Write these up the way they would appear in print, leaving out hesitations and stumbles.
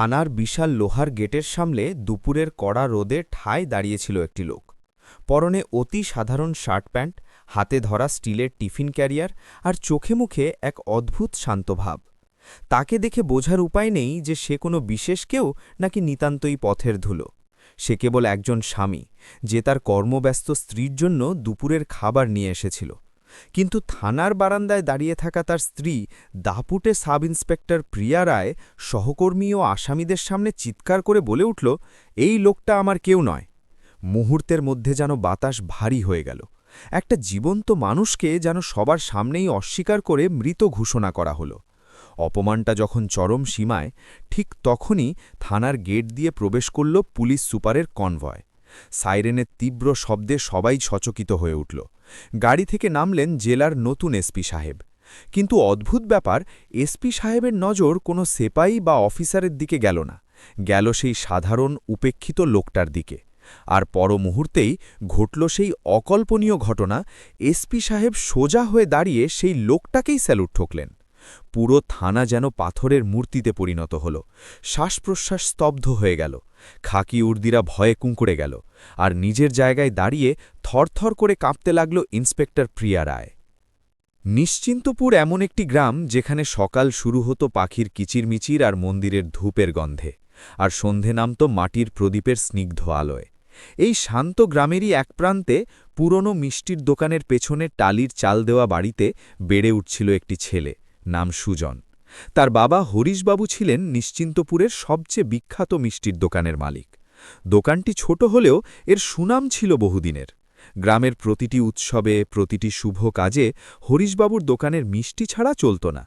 থানার বিশাল লোহার গেটের সামনে দুপুরের কড়া রোদে ঠায় দাঁড়িয়েছিল একটি লোক। পরনে অতি সাধারণ শার্ট প্যান্ট, হাতে ধরা স্টিলের টিফিন ক্যারিয়ার আর চোখে মুখে এক অদ্ভুত শান্ত ভাব। তাকে দেখে বোঝার উপায় নেই যে সে কোনো বিশেষ কেউ নাকি নিতান্তই পথের ধুলো। সে কেবল একজন স্বামী, যে তার কর্মব্যস্ত স্ত্রীর জন্য দুপুরের খাবার নিয়ে এসেছিল। কিন্তু থানার বারান্দায় দাঁড়িয়ে থাকা তার স্ত্রী, দাপুটে সাব ইন্সপেক্টর প্রিয়া রায়, সহকর্মী ও আসামিদের সামনে চিৎকার করে বলে উঠল, এই লোকটা আমার কেউ নয়। মুহূর্তের মধ্যে যেন বাতাস ভারী হয়ে গেল। একটা জীবন্ত মানুষকে যেন সবার সামনেই অস্বীকার করে মৃত ঘোষণা করা হলো। অপমানটা যখন চরম সীমায়, ঠিক তখনই থানার গেট দিয়ে প্রবেশ করল পুলিশ সুপারের কনভয়। সাইরেনের তীব্র শব্দে সবাই সচকিত হয়ে উঠল। গাড়ি থেকে নামলেন জেলার নতুন এসপি সাহেব। কিন্তু অদ্ভুত ব্যাপার, এসপি সাহেবের নজর কোনো সেপাই বা অফিসারের দিকে গেল না, গেল সেই সাধারণ উপেক্ষিত লোকটার দিকে। আর পর মুহূর্তেই ঘটল সেই অকল্পনীয় ঘটনা। এসপি সাহেব সোজা হয়ে দাঁড়িয়ে সেই লোকটাকেই স্যালুট ঠোকলেন। পুরো থানা যেন পাথরের মূর্তিতে পরিণত হল। শ্বাসপ্রশ্বাস স্তব্ধ হয়ে গেল। খাকি উর্দিরা ভয়ে কুঁকড়ে গেল। আর নিজের জায়গায় দাঁড়িয়ে থরথর করে কাঁপতে লাগল ইন্সপেক্টর প্রিয়া রায়। নিশ্চিন্তপুর এমন একটি গ্রাম যেখানে সকাল শুরু হতো পাখির কিচিরমিচির আর মন্দিরের ধূপের গন্ধে, আর সন্ধে নামত মাটির প্রদীপের স্নিগ্ধ আলোয়। এই শান্ত গ্রামেরই এক প্রান্তে পুরনো মিষ্টির দোকানের পেছনে টালির চাল দেওয়া বাড়িতে বেড়ে উঠছিল একটি ছেলে, নাম সুজন। তার বাবা হরিশবাবু ছিলেন নিশ্চিন্তপুরের সবচেয়ে বিখ্যাত মিষ্টির দোকানের মালিক। দোকানটি ছোট হলেও এর সুনাম ছিল বহুদিনের। গ্রামের প্রতিটি উৎসবে, প্রতিটি শুভ কাজে হরিশবাবুর দোকানের মিষ্টি ছাড়া চলত না।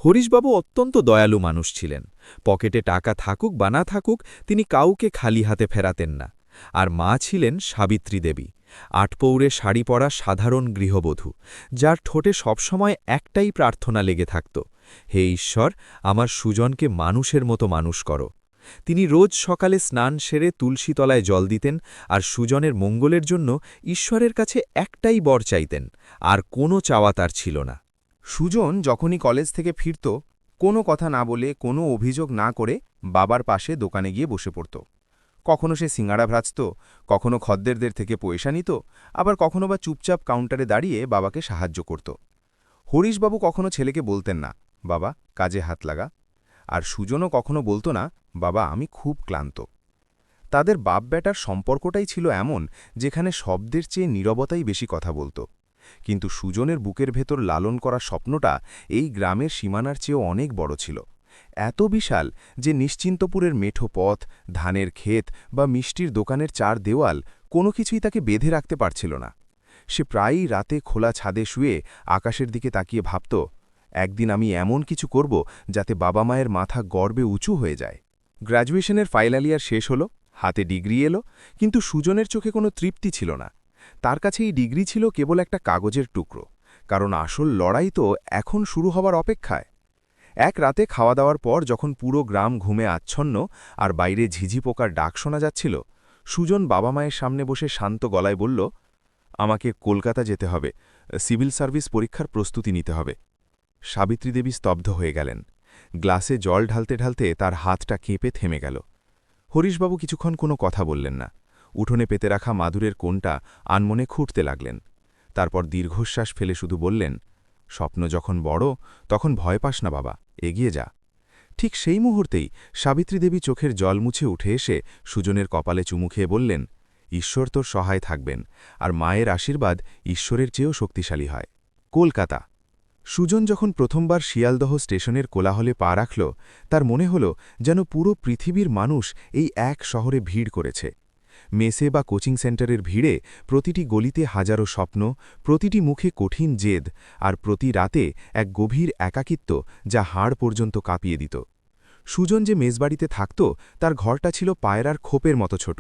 হরিশবাবু অত্যন্ত দয়ালু মানুষ ছিলেন। পকেটে টাকা থাকুক বা না থাকুক, তিনি কাউকে খালি হাতে ফেরাতেন না। আর মা ছিলেন সাবিত্রী দেবী, আটপৌরে শাড়ি পরা সাধারণ গৃহবধূ, যার ঠোঁটে সবসময় একটাই প্রার্থনা লেগে থাকত, হে ঈশ্বর, আমার সুজনকে মানুষের মতো মানুষ করো। তিনি রোজ সকালে স্নান সেরে তুলসীতলায় জল দিতেন আর সুজনের মঙ্গলের জন্য ঈশ্বরের কাছে একটাই বর চাইতেন, আর কোনো চাওয়া তার ছিল না। সুজন যখনই কলেজ থেকে ফিরত, কোনো কথা না বলে, কোনো অভিযোগ না করে বাবার পাশে দোকানে গিয়ে বসে পড়ত। কখনো সে সিঙ্গাড়া ভাজত, কখনো খদ্দেরদের থেকে পয়সা নিত, আবার কখনো বা চুপচাপ কাউন্টারে দাঁড়িয়ে বাবাকে সাহায্য করত। হরিশবাবু কখনো ছেলেকে বলতেন না, বাবা কাজে হাত লাগা। আর সুজনও কখনো বলতো না, বাবা আমি খুব ক্লান্ত। তাদের বাপ বেটার সম্পর্কটাই ছিল এমন, যেখানে শব্দের চেয়ে নীরবতাই বেশি কথা বলত। কিন্তু সুজনের বুকের ভেতর লালন করা স্বপ্নটা এই গ্রামের সীমানার চেয়েও অনেক বড় ছিল। এত বিশাল যে নিশ্চিন্তপুরের মেঠো পথ, ধানের ক্ষেত বা মিষ্টির দোকানের চার দেওয়াল কোনো কিছুই তাকে বেঁধে রাখতে পারছিল না। সে প্রায়ই রাতে খোলা ছাদে শুয়ে আকাশের দিকে তাকিয়ে ভাবত, একদিন আমি এমন কিছু করব যাতে বাবা মায়ের মাথা গর্বে উঁচু হয়ে যায়। গ্র্যাজুয়েশনের ফাইনাল ইয়ার শেষ হলো, হাতে ডিগ্রি এলো, কিন্তু সুজনের চোখে কোনো তৃপ্তি ছিল না। তার কাছে এই ডিগ্রি ছিল কেবল একটা কাগজের টুকরো, কারণ আসল লড়াই তো এখন শুরু হবার অপেক্ষায়। এক রাতে খাওয়া দাওয়ার পর যখন পুরো গ্রাম ঘুমে আচ্ছন্ন আর বাইরে ঝিঝি পোকার ডাক শোনা যাচ্ছিল, সুজন বাবা মায়ের সামনে বসে শান্ত গলায় বলল, আমাকে কলকাতা যেতে হবে, সিভিল সার্ভিস পরীক্ষার প্রস্তুতি নিতে হবে। সাবিত্রী দেবী স্তব্ধ হয়ে গেলেন। গ্লাসে জল ঢালতে ঢালতে তার হাতটা কেঁপে থেমে গেল। হরিশবাবু কিছুক্ষণ কোনো কথা বললেন না। উঠোনে পেতে রাখা মাদুরের কোণটা আনমনে খুঁটতে লাগলেন। তারপর দীর্ঘশ্বাস ফেলে শুধু বললেন, স্বপ্ন যখন বড় তখন ভয় পাস না বাবা, এগিয়ে যা। ঠিক সেই মুহূর্তেই সাবিত্রী দেবী চোখের জল মুছে উঠে এসে সুজনের কপালে চুমু খেয়ে বললেন, ঈশ্বর তোর সহায় থাকবেন, আর মায়ের আশীর্বাদ ঈশ্বরের চেয়েও শক্তিশালী হয়। কলকাতা। সুজন যখন প্রথমবার শিয়ালদহ স্টেশনের কোলাহলে পা রাখল, তার মনে হল যেন পুরো পৃথিবীর মানুষ এই এক শহরে ভিড় করেছে। মেসে বা কোচিং সেন্টারের ভিড়ে প্রতিটি গলিতে হাজারো স্বপ্ন, প্রতিটি মুখে কঠিন জেদ, আর প্রতি রাতে এক গভীর একাকিত্ব যা হাড় পর্যন্ত কাঁপিয়ে দিত। সুজন যে মেসবাড়িতে থাকত, তার ঘরটা ছিল পায়রার খোপের মতো ছোট।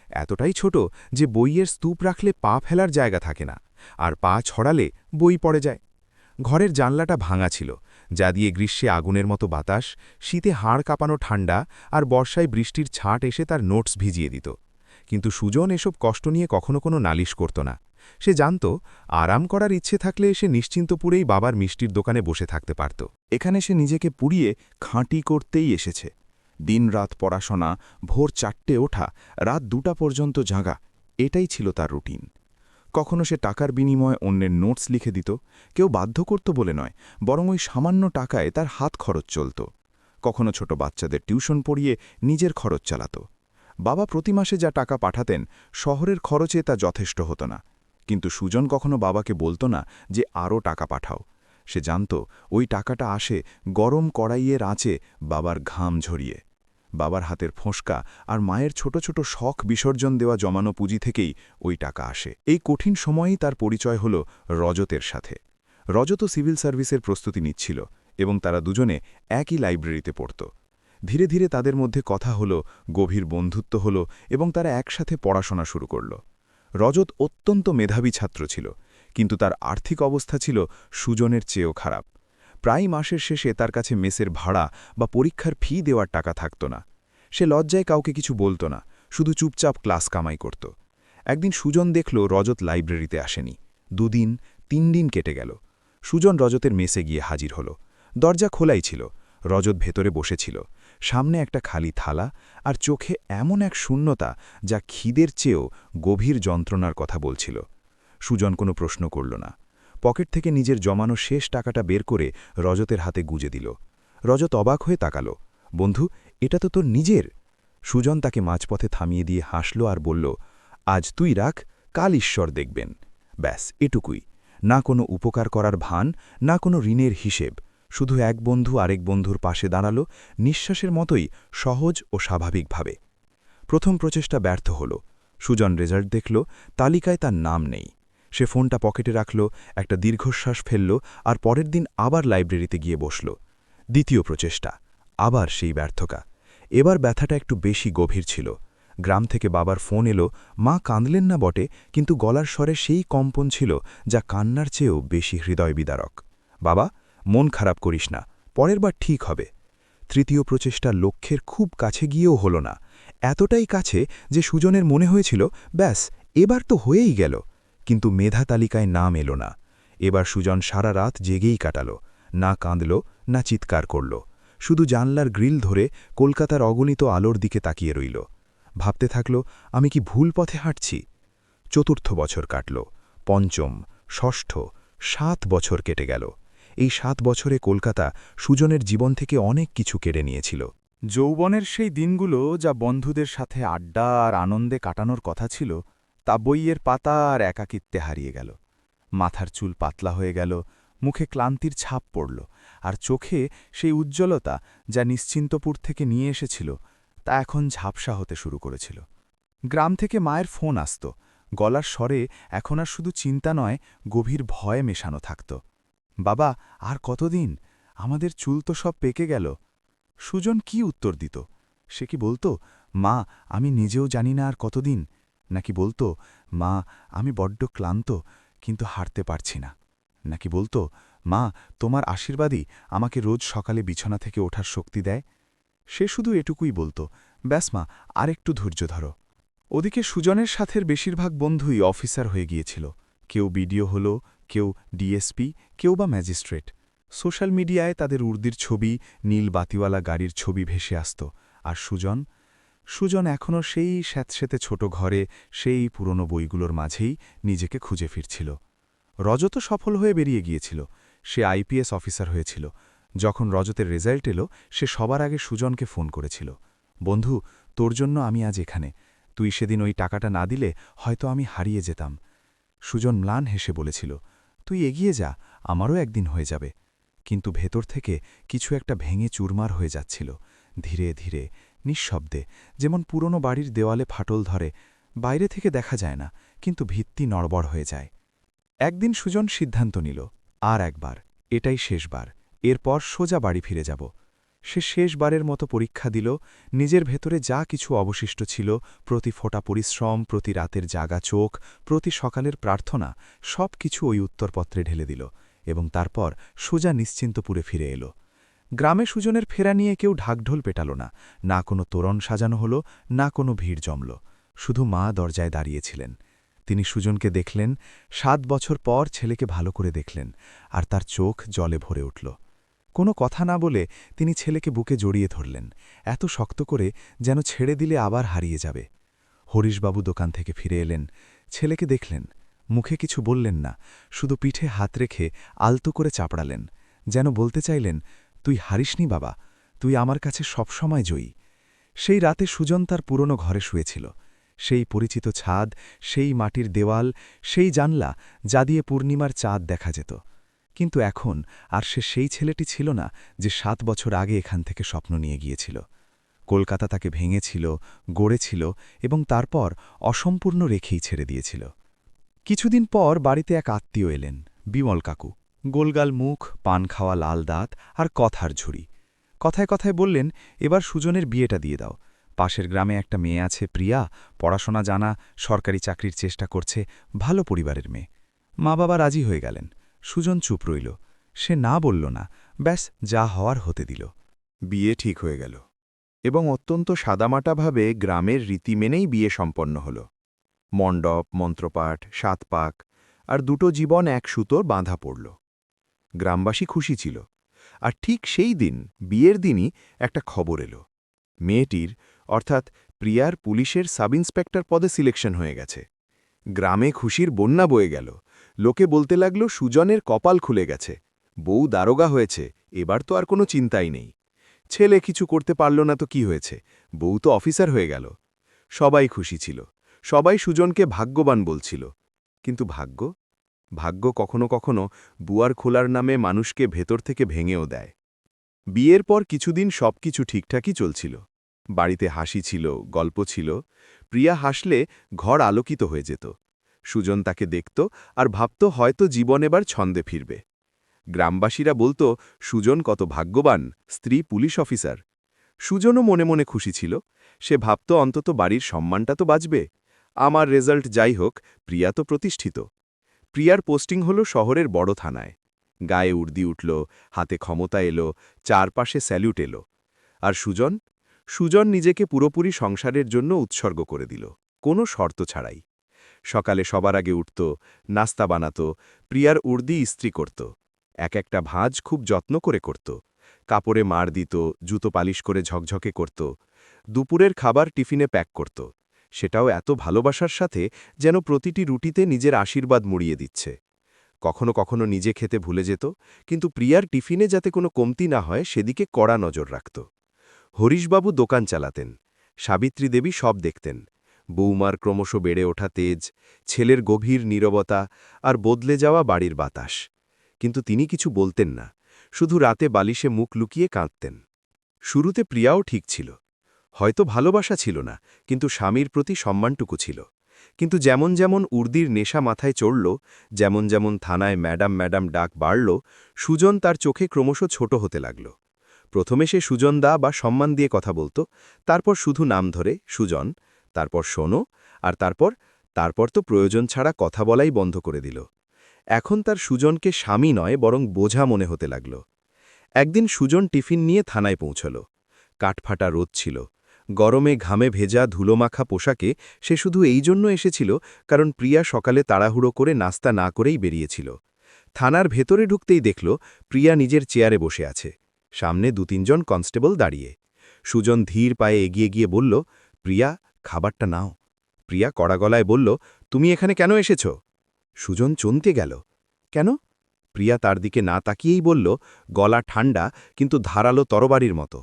এতটাই ছোট যে বইয়ের স্তূপ রাখলে পা ফেলার জায়গা থাকে না, আর পা ছড়ালে বই পড়ে যায়। ঘরের জানলাটা ভাঙা ছিল, যা দিয়ে গ্রীষ্মে আগুনের মতো বাতাস, শীতে হাড় কাঁপানো ঠান্ডা, আর বর্ষায় বৃষ্টির ছাঁট এসে তার নোটস ভিজিয়ে দিত। কিন্তু সুজন এসব কষ্ট নিয়ে কখনো কোনো নালিশ করত না। সে জানত, আরাম করার ইচ্ছে থাকলে সে নিশ্চিন্তপুরেই বাবার মিষ্টির দোকানে বসে থাকতে পারত। এখানে সে নিজেকে পুড়িয়ে খাঁটি করতেই এসেছে। দিনরাত পড়াশোনা, ভোর 4টে ওঠা, রাত 2টা পর্যন্ত জাগা, এটাই ছিল তার রুটিন। কখনো সে টাকার বিনিময়ে অন্যের নোটস লিখে দিত, কেউ বাধ্য করত বলে নয়, বরং ওই সামান্য টাকায় তার হাত খরচ চলত। কখনো ছোট বাচ্চাদের টিউশন পড়িয়ে নিজের খরচ চালাত। বাবা প্রতি মাসে যা টাকা পাঠাতেন, শহরের খরচে তা যথেষ্ট হতো না। কিন্তু সুজন কখনো বাবাকে বলতো না যে আরও টাকা পাঠাও। সে জানত ওই টাকাটা আসে গরম কড়াইয়ের আঁচে বাবার ঘাম ঝরিয়ে। বাবার হাতের ফোঁসকা আর মায়ের ছোট ছোট শখ বিসর্জন দেওয়া জমানো পুঁজি থেকেই ওই টাকা আসে। এই কঠিন সময়েই তার পরিচয় হল রজতের সাথে। রজত সিভিল সার্ভিসের প্রস্তুতি নিচ্ছিল এবং তারা দুজনে একই লাইব্রেরিতে পড়ত। ধীরে ধীরে তাদের মধ্যে কথা হলো, গভীর বন্ধুত্ব হলো এবং তারা একসাথে পড়াশোনা শুরু করল। রজত অত্যন্ত মেধাবী ছাত্র ছিল, কিন্তু তার আর্থিক অবস্থা ছিল সুজনের চেয়েও খারাপ। প্রায় মাসের শেষে তার কাছে মেসের ভাড়া বা পরীক্ষার ফি দেওয়ার টাকা থাকত না। সে লজ্জায় কাউকে কিছু বলত না, শুধু চুপচাপ ক্লাস কামাই করত। একদিন সুজন দেখল রজত লাইব্রেরিতে আসেনি। 2 দিন 3 দিন কেটে গেল। সুজন রজতের মেসে গিয়ে হাজির হল। দরজা খোলাই ছিল। রজত ভেতরে বসেছিল, সামনে একটা খালি থালা আর চোখে এমন এক শূন্যতা যা খিদের চেয়েও গভীর যন্ত্রণার কথা বলছিল। সুজন কোনো প্রশ্ন করল না। পকেট থেকে নিজের জমানো শেষ টাকাটা বের করে রজতের হাতে গুজে দিল। রজত অবাক হয়ে তাকাল। বন্ধু, এটা তো তোর নিজের। সুজন তাকে মাঝপথে থামিয়ে দিয়ে হাসল আর বলল, আজ তুই রাখ, কাল ঈশ্বর দেখবেন। ব্যাস এটুকুই। না কোনো উপকার করার ভান, না কোনো ঋণের হিসেব। শুধু এক বন্ধু আরেক বন্ধুর পাশে দাঁড়াল, নিঃশ্বাসের মতোই সহজ ও স্বাভাবিকভাবে। প্রথম প্রচেষ্টা ব্যর্থ হল। সুজন রেজাল্ট দেখল, তালিকায় তার নাম নেই। সে ফোনটা পকেটে রাখল, একটা দীর্ঘশ্বাস ফেলল আর পরের দিন আবার লাইব্রেরিতে গিয়ে বসল। দ্বিতীয় প্রচেষ্টা, আবার সেই ব্যর্থতা। এবার ব্যথাটা একটু বেশি গভীর ছিল। গ্রাম থেকে বাবার ফোন এলো। মা কাঁদলেন না বটে, কিন্তু গলার স্বরে সেই কম্পন ছিল যা কান্নার চেয়েও বেশি হৃদয় বিদারক। বাবা, মন খারাপ করিস না, পরের বার ঠিক হবে। তৃতীয় প্রচেষ্টা লক্ষ্যের খুব কাছে গিয়েও হল না। এতটাই কাছে যে সুজনের মনে হয়েছিল, ব্যাস এবার তো হয়েই গেল। কিন্তু মেধা তালিকায় নাম এলো না। এবার সুজন সারা রাত জেগেই কাটাল। না কাঁদল, না চিৎকার করল। শুধু জানলার গ্রিল ধরে কলকাতার অগণিত আলোর দিকে তাকিয়ে রইল। ভাবতে থাকল, আমি কি ভুল পথে হাঁটছি? চতুর্থ বছর কাটল, পঞ্চম, ষষ্ঠ, 7 বছর কেটে গেল। এই 7 বছরে কলকাতা সুজনের জীবন থেকে অনেক কিছু কেড়ে নিয়েছিল। যৌবনের সেই দিনগুলো যা বন্ধুদের সাথে আড্ডা আর আনন্দে কাটানোর কথা ছিল, তা বইয়ের পাতা আর একাকিত্বে হারিয়ে গেল। মাথার চুল পাতলা হয়ে গেল, মুখে ক্লান্তির ছাপ পড়ল, আর চোখে সেই উজ্জ্বলতা যা নিশ্চিন্তপুর থেকে নিয়ে এসেছিল তা এখন ঝাপসা হতে শুরু করেছিল। গ্রাম থেকে মায়ের ফোন আসত। গলার স্বরে এখন আর শুধু চিন্তা নয়, গভীর ভয় মেশানো থাকত। বাবা, আর কতদিন? আমাদের চুল তো সব পেকে গেল। সুজন কি উত্তর দিত? সে কি বলতো, মা, আমি নিজেও জানি না আর কতদিন? নাকি বলতো, মা, আমি বড্ড ক্লান্ত, কিন্তু হাঁটতে পারছি না? নাকি বলতো, মা, তোমার আশীর্বাদই আমাকে রোজ সকালে বিছানা থেকে ওঠার শক্তি দেয়? সে শুধু এটুকুই বলতো, ব্যাস মা, আর একটু ধৈর্য ধরো। ওদিকে সুজনের সাথের বেশিরভাগ বন্ধুই অফিসার হয়ে গিয়েছিল। কেউ বিডিও হল, কেউ ডিএসপি, কেউ বা ম্যাজিস্ট্রেট। সোশ্যাল মিডিয়ায় তাদের উর্দির ছবি, নীল বাতিওয়ালা গাড়ির ছবি ভেসে আসত। আর সুজন এখনও সেই স্যাঁতস্যাঁতে ছোট ঘরে, সেই পুরনো বইগুলোর মাঝেই নিজেকে খুঁজে ফিরছিল। রজতও সফল হয়ে বেরিয়ে গিয়েছিল। সে আইপিএস অফিসার হয়েছিল। যখন রজতের রেজাল্ট এলো, সে সবার আগে সুজনকে ফোন করেছিল, বন্ধু, তোর জন্য আমি আজ এখানে। তুই সেদিন ওই টাকাটা না দিলে হয়তো আমি হারিয়ে যেতাম। সুজন ম্লান হেসে বলেছিল, তুই এগিয়ে যা, আমারও একদিন হয়ে যাবে। কিন্তু ভেতর থেকে কিছু একটা ভেঙে চুরমার হয়ে যাচ্ছিল, ধীরে ধীরে, নিঃশব্দে, যেমন পুরনো বাড়ির দেওয়ালে ফাটল ধরে। বাইরে থেকে দেখা যায় না, কিন্তু ভিত্তি নড়বড় হয়ে যায়। একদিন সুজন সিদ্ধান্ত নিল, আর একবার, এটাই শেষবার। এরপর সোজা বাড়ি ফিরে যাব। সে শেষবারের মতো পরীক্ষা দিল। নিজের ভেতরে যা কিছু অবশিষ্ট ছিল, প্রতি ফোঁটা পরিশ্রম, প্রতি রাতের জাগা চোখ, প্রতি সকালের প্রার্থনা, সব কিছু ওই উত্তরপত্রে ঢেলে দিল এবং তারপর সোজা নিশ্চিন্তপুরে ফিরে এলো। গ্রামে সুজনের ফেরা নিয়ে কেউ ঢাকঢোল পেটাল না। না কোনো তোরণ সাজানো হলো, না কোনো ভিড় জমল। শুধু মা দরজায় দাঁড়িয়েছিলেন। তিনি সুজনকে দেখলেন, 7 বছর পর ছেলেকে ভালো করে দেখলেন, আর তার চোখ জলে ভরে উঠল। কোনো কথা না বলে তিনি ছেলেকে বুকে জড়িয়ে ধরলেন, এত শক্ত করে যেন ছেড়ে দিলে আবার হারিয়ে যাবে। হরিশবাবু দোকান থেকে ফিরে এলেন, ছেলেকে দেখলেন, মুখে কিছু বললেন না, শুধু পিঠে হাত রেখে আলতো করে চাপড়ালেন, যেন বলতে চাইলেন, তুই হারিসনি বাবা, তুই আমার কাছে সবসময় জয়ী। সেই রাতে সুজন তার পুরনো ঘরে শুয়েছিল। সেই পরিচিত ছাদ, সেই মাটির দেওয়াল, সেই জানলা যা দিয়ে পূর্ণিমার চাঁদ দেখা যেত। কিন্তু এখন আর সে সেই ছেলেটি ছিল না যে 7 বছর আগে এখান থেকে স্বপ্ন নিয়ে গিয়েছিল। কলকাতা তাকে ভেঙেছিল, গড়েছিল এবং তারপর অসম্পূর্ণ রেখেই ছেড়ে দিয়েছিল। কিছুদিন পর বাড়িতে এক আত্মীয় এলেন, বিমল কাকু। গোলগাল মুখ, পান খাওয়া লাল দাঁত আর কথার ঝুড়ি। কথায় কথায় বললেন, এবার সুজনের বিয়েটা দিয়ে দাও। পাশের গ্রামে একটা মেয়ে আছে, প্রিয়া, পড়াশোনা জানা, সরকারি চাকরির চেষ্টা করছে, ভালো পরিবারের মেয়ে। মা বাবা রাজি হয়ে গেলেন। সুজন চুপ রইল। সে না বলল না, ব্যাস যা হওয়ার হতে দিল। বিয়ে ঠিক হয়ে গেল এবং অত্যন্ত সাদামাটাভাবে গ্রামের রীতি মেনেই বিয়ে সম্পন্ন হল। মণ্ডপ, মন্ত্রপাঠ, 7 পাক আর 2টো জীবন এক সুতোর বাঁধা পড়ল। গ্রামবাসী খুশি ছিল। আর ঠিক সেই দিন, বিয়ের দিনই একটা খবর এলো। মেয়েটির, অর্থাৎ প্রিয়ার, পুলিশের সাব ইন্সপেক্টর পদে সিলেকশন হয়ে গেছে। গ্রামে খুশির বন্যা বয়ে গেল। লোকে বলতে লাগল, সুজনের কপাল খুলে গেছে, বউ দারোগা হয়েছে, এবার তো আর কোনো চিন্তাই নেই। ছেলে কিছু করতে পারল না তো কি হয়েছে, বউ তো অফিসার হয়ে গেল। সবাই খুশি ছিল, সবাই সুজনকে ভাগ্যবান বলছিল। কিন্তু ভাগ্য কখনো কখনো বুয়ার খোলার নামে মানুষকে ভেতর থেকে ভেঙেও দেয়। বিয়ের পর কিছুদিন সবকিছু ঠিকঠাকই চলছিল। বাড়িতে হাসি ছিল, গল্প ছিল। প্রিয়া হাসলে ঘর আলোকিত হয়ে যেত। সুজন তাকে দেখত আর ভাবত হয়তো জীবন এবার ছন্দে ফিরবে। গ্রামবাসীরা বলতো, সুজন কত ভাগ্যবান, স্ত্রী পুলিশ অফিসার। সুজনও মনে মনে খুশি ছিল। সে ভাবত অন্তত বাড়ির সম্মানটা তো বাঁচবে। আমার রেজাল্ট যাই হোক, প্রিয়া তো প্রতিষ্ঠিত। প্রিয়ার পোস্টিং হল শহরের বড় থানায়। গায়ে উর্দি উঠল, হাতে ক্ষমতা এলো, চারপাশে স্যালুট এলো। আর সুজন নিজেকে পুরোপুরি সংসারের জন্য উৎসর্গ করে দিল, কোনো শর্ত ছাড়াই। সকালে সবার আগে উঠত, নাস্তা বানাত, প্রিয়ার উর্দি ইস্ত্রি করত, একটা ভাঁজ খুব যত্ন করে করত, কাপড়ে মার দিত, জুতো পালিশ করে ঝকঝকে করত, দুপুরের খাবার টিফিনে প্যাক করত, সেটাও এত ভালোবাসার সাথে যেন প্রতিটি রুটিতে নিজের আশীর্বাদ মুড়িয়ে দিচ্ছে। কখনো কখনো নিজে খেতে ভুলে যেত, কিন্তু প্রিয়ার টিফিনে যাতে কোনো কমতি না হয় সেদিকে কড়া নজর রাখত। হরিশবাবু দোকান চালাতেন, সাবিত্রী দেবী সব দেখতেন। বৌমার ক্রমশ বেড়ে ওঠা তেজ, ছেলের গভীর নীরবতা আর বদলে যাওয়া বাড়ির বাতাস। কিন্তু তিনি কিছু বলতেন না, শুধু রাতে বালিশে মুখ লুকিয়ে কাঁদতেন। শুরুতে প্রিয়াও ঠিক ছিল। হয়তো ভালোবাসা ছিল না, কিন্তু স্বামীর প্রতি সম্মানটুকু ছিল। কিন্তু যেমন যেমন উর্দির নেশা মাথায় চড়ল, যেমন যেমন থানায় ম্যাডাম ম্যাডাম ডাক বাড়ল, সুজন তার চোখে ক্রমশ ছোট হতে লাগল। প্রথমে সে সুজনদা বা সম্মান দিয়ে কথা বলত, তারপর শুধু নাম ধরে সুজন, তারপর শোনো, আর তারপর তো প্রয়োজন ছাড়া কথা বলাই বন্ধ করে দিল। এখন তার সুজনকে স্বামী নয় বরং বোঝা মনে হতে লাগল। একদিন সুজন টিফিন নিয়ে থানায় পৌঁছল। কাঠফাটা রোদ ছিল। গরমে ঘামে ভেজা ধুলোমাখা পোশাকে সে শুধু এই জন্য এসেছিল কারণ প্রিয়া সকালে তাড়াহুড়ো করে নাস্তা না করেই বেরিয়েছিল। থানার ভেতরে ঢুকতেই দেখল প্রিয়া নিজের চেয়ারে বসে আছে, সামনে 2-3 জন কনস্টেবল দাঁড়িয়ে। সুজন ধীর পায়ে এগিয়ে গিয়ে বলল, প্রিয়া, খাবারটা নাও। প্রিয়া কড়া গলায় বলল, তুমি এখানে কেন এসেছ? সুজন চমকে গেল। কেন? প্রিয়া তার দিকে না তাকিয়েই বলল, গলা ঠান্ডা কিন্তু ধারালো তরবারির মতো,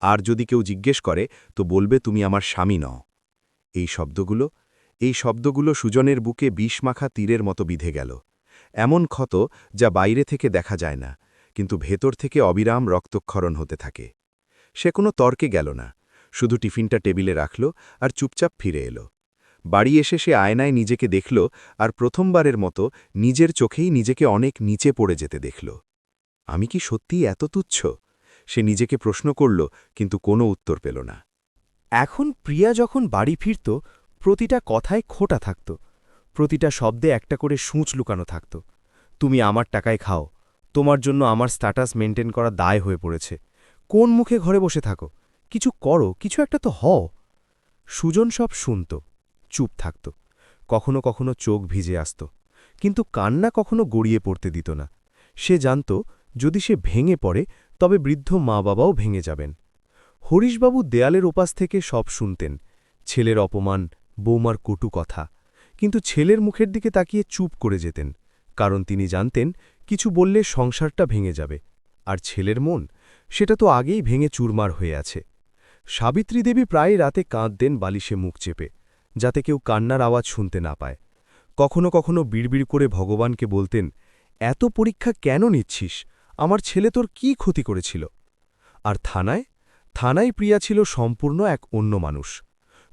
আর যদি কেউ জিজ্ঞেস করে তো বলবে তুমি আমার স্বামী নও। এই শব্দগুলো সুজনের বুকে বিষমাখা তীরের মতো বিঁধে গেল। এমন ক্ষত যা বাইরে থেকে দেখা যায় না, কিন্তু ভেতর থেকে অবিরাম রক্তক্ষরণ হতে থাকে। সে কোনো তর্কে গেল না, শুধু টিফিনটা টেবিলে রাখল আর চুপচাপ ফিরে এলো। বাড়ি এসে সে আয়নায় নিজেকে দেখল আর প্রথমবারের মতো নিজের চোখেই নিজেকে অনেক নিচে পড়ে যেতে দেখল। আমি কি সত্যিই এত তুচ্ছ? সে নিজেকে প্রশ্ন করল, কিন্তু কোনো উত্তর পেল না। এখন প্রিয়া যখন বাড়ি ফিরত, প্রতিটা কথায় খোঁটা থাকত, প্রতিটা শব্দে একটা করে সূঁচ লুকানো থাকত। তুমি আমার টাকায় খাও, তোমার জন্য আমার স্ট্যাটাস মেনটেন করা দায় হয়ে পড়েছে, কোন মুখে ঘরে বসে থাকো, কিছু করো, কিছু একটা তো হও। সুজন সব শুনত, চুপ থাকত, কখনো কখনো চোখ ভিজে আসত, কিন্তু কান্না কখনো গড়িয়ে পড়তে দিত না। সে জানত যদি সে ভেঙে পড়ে তবে বৃদ্ধ মা বাবাও ভেঙে যাবেন। হরিশবাবু দেয়ালের ওপাশ থেকে সব শুনতেন, ছেলের অপমান, বৌমার কটু কথা, কিন্তু ছেলের মুখের দিকে তাকিয়ে চুপ করে যেতেন, কারণ তিনি জানতেন কিছু বললে সংসারটা ভেঙে যাবে, আর ছেলের মন সেটা তো আগেই ভেঙে চুরমার হয়ে আছে। সাবিত্রী দেবী প্রায় রাতে কাঁদতেন বালিশে মুখ চেপে, যাতে কেউ কান্নার আওয়াজ শুনতে না পায়। কখনো কখনো বিড়বিড় করে ভগবানকে বলতেন, এত পরীক্ষা কেন নিচ্ছিস, আমার ছেলে তোর কি ক্ষতি করেছিল? আর থানায় প্রিয়া ছিল সম্পূর্ণ এক অন্য মানুষ।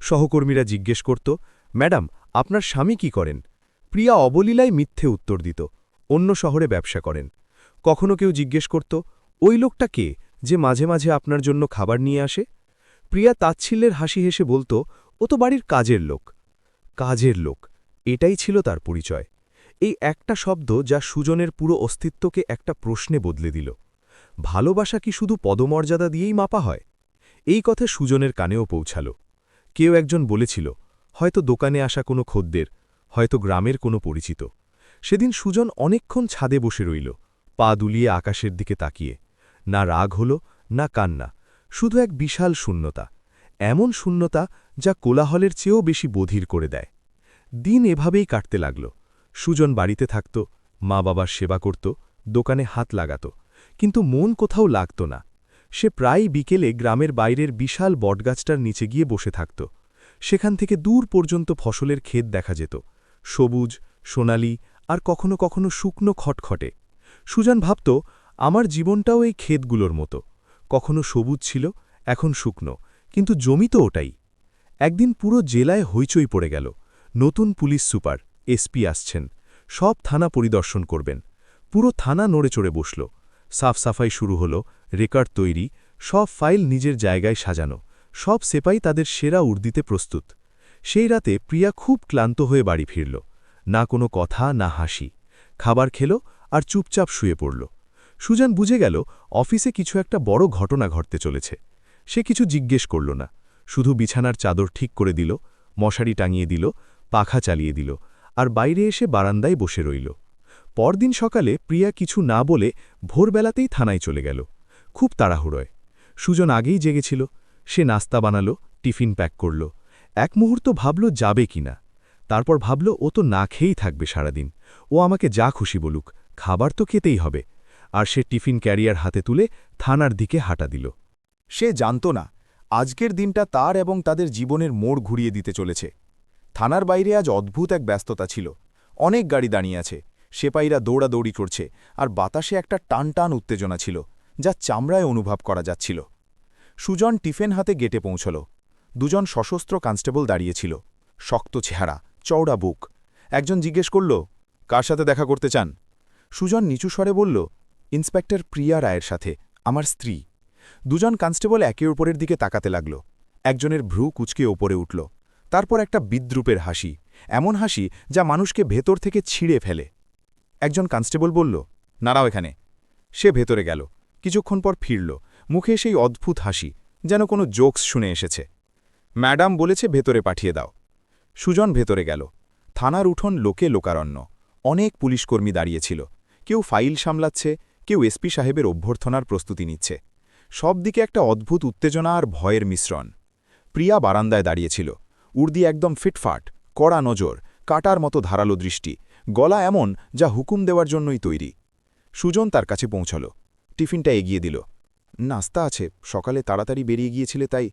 সহকর্মীরা জিজ্ঞেস করত, ম্যাডাম আপনার স্বামী কি করেন? প্রিয়া অবলীলায় মিথ্যে উত্তর দিত, অন্য শহরে ব্যবসা করেন। কখনো কেউ জিজ্ঞেস করত, ওই লোকটা কে যে মাঝে মাঝে আপনার জন্য খাবার নিয়ে আসে? প্রিয়া তাচ্ছিল্যের হাসি হেসে বলত, ও তো বাড়ির কাজের লোক। কাজের লোক, এটাই ছিল তার পরিচয়। এই একটা শব্দ যা সুজনের পুরো অস্তিত্বকে একটা প্রশ্নে বদলে দিল। ভালোবাসা কি শুধু পদমর্যাদা দিয়েই মাপা হয়? এই কথা সুজনের কানেও পৌঁছাল। কেউ একজন বলেছিল, হয়তো দোকানে আসা কোনো খদ্দের, হয়তো গ্রামের কোনো পরিচিত। সেদিন সুজন অনেকক্ষণ ছাদে বসে রইল, পা দুলিয়ে আকাশের দিকে তাকিয়ে। না রাগ হল, না কান্না, শুধু এক বিশাল শূন্যতা, এমন শূন্যতা যা কোলাহলের চেয়েও বেশি বধির করে দেয়। দিন এভাবেই কাটতে লাগল। সুজন বাড়িতে থাকত, মা বাবার সেবা করত, দোকানে হাত লাগাত, কিন্তু মন কোথাও লাগত না। সে প্রায়ই বিকেলে গ্রামের বাইরের বিশাল বটগাছটার নিচে গিয়ে বসে থাকত। সেখান থেকে দূর পর্যন্ত ফসলের ক্ষেত দেখা যেত, সবুজ, সোনালি, আর কখনো কখনো শুকনো খটখটে। সুজন ভাবত, আমার জীবনটাও এই ক্ষেতগুলোর মতো, কখনো সবুজ ছিল, এখন শুকনো, কিন্তু জমি তো ওটাই। একদিন পুরো জেলায় হইচই পড়ে গেল। নতুন পুলিশ সুপার, এসপি আসছেন, সব থানা পরিদর্শন করবেন। পুরো থানা নড়ে চড়ে বসল। সাফসাফাই শুরু হলো, রেকর্ড তৈরি, সব ফাইল নিজের জায়গায় সাজানো, সব সেপাই তাদের সেরা উর্দিতে প্রস্তুত। সেই রাতে প্রিয়া খুব ক্লান্ত হয়ে বাড়ি ফিরল, না কোনো কথা, না হাসি। খাবার খেল আর চুপচাপ শুয়ে পড়ল। সুজান বুঝে গেল অফিসে কিছু একটা বড় ঘটনা ঘটতে চলেছে। সে কিছু জিজ্ঞেস করল না, শুধু বিছানার চাদর ঠিক করে দিল, মশারি টাঙিয়ে দিল, পাখা চালিয়ে দিল, আর বাইরে এসে বারান্দায় বসে রইল। পরদিন সকালে প্রিয়া কিছু না বলে ভোরবেলাতেই থানায় চলে গেল, খুব তাড়াহুড়োয়। সুজন আগেই জেগেছিল। সে নাস্তা বানালো, টিফিন প্যাক করল। এক মুহূর্ত ভাবল যাবে কিনা, তারপর ভাবল ও তো না খেয়েই থাকবে সারাদিন, ও আমাকে যা খুশি বলুক, খাবার তো খেতেই হবে। আর সে টিফিন ক্যারিয়ার হাতে তুলে থানার দিকে হাঁটা দিল। সে জানত না আজকের দিনটা তার এবং তাদের জীবনের মোড় ঘুরিয়ে দিতে চলেছে। থানার বাইরে আজ অদ্ভুত এক ব্যস্ততা ছিল। অনেক গাড়ি দাঁড়িয়ে আছে, সেপাইরা দৌড়াদৌড়ি করছে, আর বাতাসে একটা টান টান উত্তেজনা ছিল, যা চামড়ায় অনুভব করা যাচ্ছিল। সুজন টিফিন হাতে গেটে পৌঁছল। দুজন সশস্ত্র কনস্টেবল দাঁড়িয়েছিল, শক্ত চেহারা, চওড়া বুক। একজন জিজ্ঞেস করল, কার সাথে দেখা করতে চান? সুজন নিচু স্বরে বলল, ইন্সপেক্টর প্রিয়া রায়ের সাথে, আমার স্ত্রী। দুজন কনস্টেবল একে অপরের দিকে তাকাতে লাগল। একজনের ভ্রু কুচকে ওপরে উঠল, তারপর একটা বিদ্রুপের হাসি, এমন হাসি যা মানুষকে ভেতর থেকে ছিঁড়ে ফেলে। একজন কনস্টেবল বলল, নাড়াও এখানে। সে ভেতরে গেল, কিছুক্ষণ পর ফিরল, মুখে সেই অদ্ভুত হাসি, যেন কোনো জোকস শুনে এসেছে। ম্যাডাম বলেছে ভেতরে পাঠিয়ে দাও। সুজন ভেতরে গেল। থানার উঠোন লোকে লোকারণ্য, অনেক পুলিশকর্মী দাঁড়িয়েছিল, কেউ ফাইল সামলাচ্ছে, কেউ এসপি সাহেবের অভ্যর্থনার প্রস্তুতি নিচ্ছে। সব দিকে একটা অদ্ভুত উত্তেজনা আর ভয়ের মিশ্রণ। প্রিয়া বারান্দায় দাঁড়িয়েছিল, উর্দি একদম ফিটফাট, কড়া নজর, কাটার মতো ধারালো দৃষ্টি, গলা এমন যা হুকুম দেওয়ার জন্যই তৈরি। সুজন তার কাছে পৌঁছল, টিফিনটা এগিয়ে দিল। নাস্তা আছে, সকালে তাড়াতাড়ি বেরিয়ে গিয়েছিলে তাই।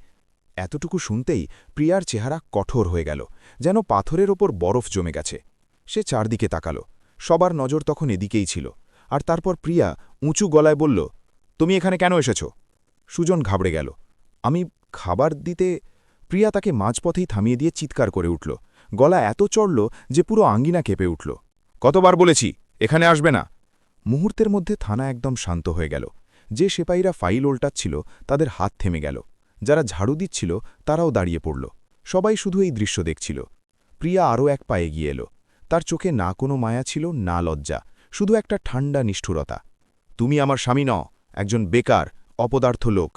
এতটুকু শুনতেই প্রিয়ার চেহারা কঠোর হয়ে গেল, যেন পাথরের ওপর বরফ জমে গেছে। সে চারদিকে তাকাল, সবার নজর তখন এদিকেই ছিল। আর তারপর প্রিয়া উঁচু গলায় বলল, তুমি এখানে কেন এসেছ? সুজন ঘাবড়ে গেল। আমি খাবার দিতে। প্রিয়া তাকে মাঝপথেই থামিয়ে দিয়ে চিৎকার করে উঠল, গলা এত চড়ল যে পুরো আঙ্গিনা কেঁপে উঠল, কতবার বলেছি এখানে আসবে না? মুহূর্তের মধ্যে থানা একদম শান্ত হয়ে গেল। যে সেপাইরা ফাইল ওল্টাচ্ছিল তাদের হাত থেমে গেল, যারা ঝাড়ু দিচ্ছিল তারাও দাঁড়িয়ে পড়ল। সবাই শুধু এই দৃশ্য দেখছিল। প্রিয়া আরও এক পা এগিয়ে এলো। তার চোখে না কোনো মায়া ছিল, না লজ্জা, শুধু একটা ঠান্ডা নিষ্ঠুরতা। তুমি আমার স্বামী নও, একজন বেকার, অপদার্থ লোক।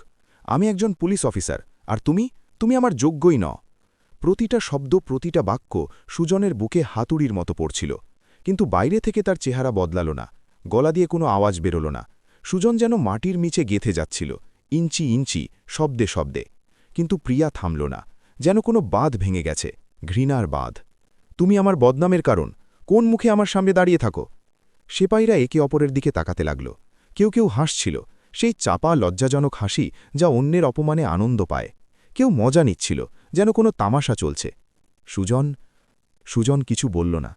আমি একজন পুলিশ অফিসার, আর তুমি আমার যোগ্যই নও। প্রতিটা শব্দ, প্রতিটা বাক্য সুজনের বুকে হাতুড়ির মতো পড়ছিল। কিন্তু বাইরে থেকে তার চেহারা বদলাল না, গলা দিয়ে কোনো আওয়াজ বেরোল না, সুজন যেন মাটির নিচে গেঁথে যাচ্ছিল, ইঞ্চি ইঞ্চি, শব্দে শব্দে। কিন্তু প্রিয়া থামল না, যেন কোনো বাঁধ ভেঙে গেছে, ঘৃণার বাঁধ। তুমি আমার বদনামের কারণ, কোন মুখে আমার সামনে দাঁড়িয়ে থাকো? সেপাইরা একে অপরের দিকে তাকাতে লাগল। কেউ কেউ হাসছিল, সেই চাপা লজ্জাজনক হাসি যা অন্যের অপমানে আনন্দ পায়। কেউ মজা নিচ্ছিল, যেন কোনো তামাশা চলছে। সুজন কিছু বলল না।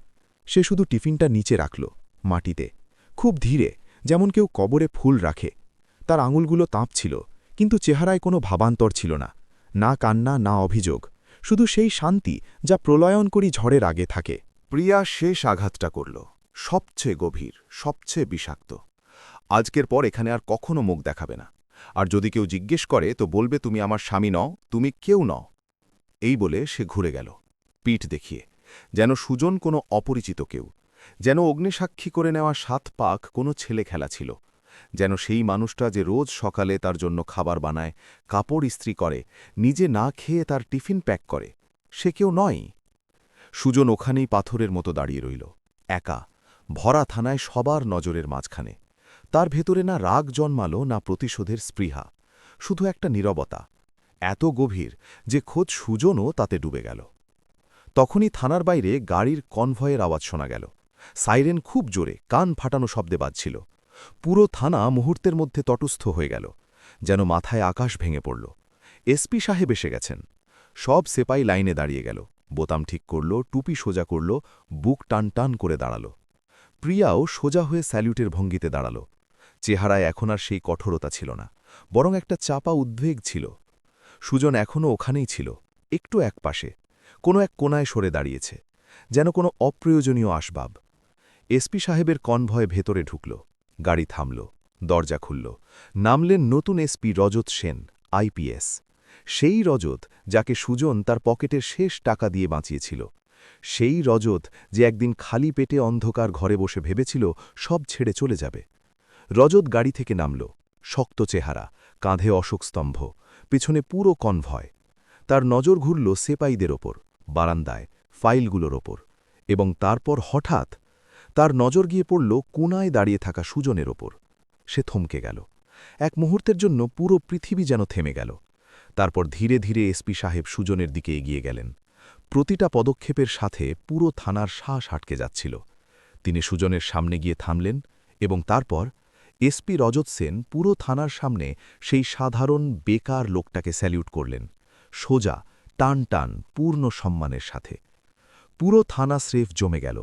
সে শুধু টিফিনটা নিচে রাখল, মাটিতে, খুব ধীরে, যেমন কেউ কবরে ফুল রাখে। তার আঙুলগুলো তাঁপছিল, কিন্তু চেহারায় কোনো ভাবান্তর ছিল না, না কান্না, না অভিযোগ, শুধু সেই শান্তি যা প্রলয়নকরী ঝড়ের আগে থাকে। প্রিয়া শেষ আঘাতটা করল, সবচেয়ে গভীর, সবচেয়ে বিষাক্ত। আজকের পর এখানে আর কখনো মুখ দেখাবে না। আর যদি কেউ জিজ্ঞেস করে তো বলবে তুমি আমার স্বামী নও, তুমি কেউ নও। এই বলে সে ঘুরে গেল, পিঠ দেখিয়ে, যেন সুজন কোনো অপরিচিত কেউ, যেন অগ্নিসাক্ষী করে নেওয়া ৭ পাক কোনো ছেলে খেলা ছিল, যেন সেই মানুষটা যে রোজ সকালে তার জন্য খাবার বানায়, কাপড় ইস্ত্রি করে, নিজে না খেয়ে তার টিফিন প্যাক করে, সে কেউ নয়। সুজন ওখানেই পাথরের মতো দাঁড়িয়ে রইল, একা, ভরা থানায় সবার নজরের মাঝখানে। তার ভেতরে না রাগ জন্মালো, না প্রতিশোধের স্পৃহা, শুধু একটা নীরবতা, এত গভীর যে খোদ সুজনও তাতে ডুবে গেল। তখনই থানার বাইরে গাড়ির কনভয়ের আওয়াজ শোনা গেল। সাইরেন খুব জোরে, কান ফাটানো শব্দে বাজছিল। পুরো থানা মুহূর্তের মধ্যে তটস্থ হয়ে গেল, যেন মাথায় আকাশ ভেঙে পড়ল। এসপি সাহেব এসে গেছেন। সব সেপাই লাইনে দাঁড়িয়ে গেল, বোতাম ঠিক করল, টুপি সোজা করল, বুক টান টান করে দাঁড়াল। প্রিয়াও সোজা হয়ে স্যালিউটের ভঙ্গিতে দাঁড়াল। চেহারায় এখন আর সেই কঠোরতা ছিল না, বরং একটা চাপা উদ্বেগ ছিল। সুজন এখনও ওখানেই ছিল, একটু একপাশে, কোনো এক কোনায় সরে দাঁড়িয়েছে, যেন কোনো অপ্রয়োজনীয় আসবাব। এসপি সাহেবের কনভয় ভেতরে ঢুকল, গাড়ি থামল, দরজা খুলল। নামলেন নতুন এসপি রজত সেন, আইপিএস। সেই রজত যাকে সুজন তার পকেটের শেষ টাকা দিয়ে বাঁচিয়েছিল, সেই রজত যে একদিন খালি পেটে অন্ধকার ঘরে বসে ভেবেছিল সব ছেড়ে চলে যাবে। রজত গাড়ি থেকে নামল, শক্ত চেহারা, কাঁধে অশোকস্তম্ভ, পিছনে পুরো কনভয়। তার নজর ঘুরল সেপাইদের ওপর, বারান্দায়, ফাইলগুলোর ওপর, এবং তারপর হঠাৎ তার নজর গিয়ে পড়ল কোনায় দাঁড়িয়ে থাকা সুজনের ওপর। সে থমকে গেল, এক মুহূর্তের জন্য পুরো পৃথিবী যেন থেমে গেল। তারপর ধীরে ধীরে এসপি সাহেব সুজনের দিকে এগিয়ে গেলেন। প্রতিটা পদক্ষেপের সাথে পুরো থানার শ্বাস আটকে যাচ্ছিল। তিনি সুজনের সামনে গিয়ে থামলেন, এবং তারপর এসপি রজত সেন পুরো থানার সামনে সেই সাধারণ বেকার লোকটাকে স্যালিউট করলেন, সোজা, টান টান, পূর্ণ সম্মানের সাথে। পুরো থানা স্রেফ জমে গেল।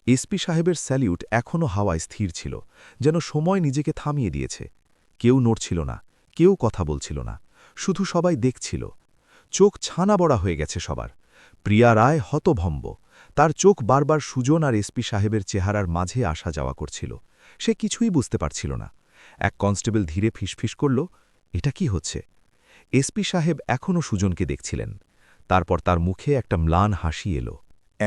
এসপি সাহেবের স্যালিউট এখনও হাওয়ায় স্থির ছিল, যেন সময় নিজেকে থামিয়ে দিয়েছে। কেউ নড়ছিল না, কেউ কথা বলছিল না, শুধু সবাই দেখছিল। চোখ ছানা বড়া হয়ে গেছে সবার। প্রিয়া রায় হতভম্ব, তার চোখ বারবার সুজন আর এসপি সাহেবের চেহারার মাঝে আসা যাওয়া করছিল। সে কিছুই বুঝতে পারছিল না। এক কনস্টেবল ধীরে ফিসফিস করল, এটা কি হচ্ছে? এসপি সাহেব এখনও সুজনকে দেখছিলেন। তারপর তার মুখে একটা ম্লান হাসি এলো,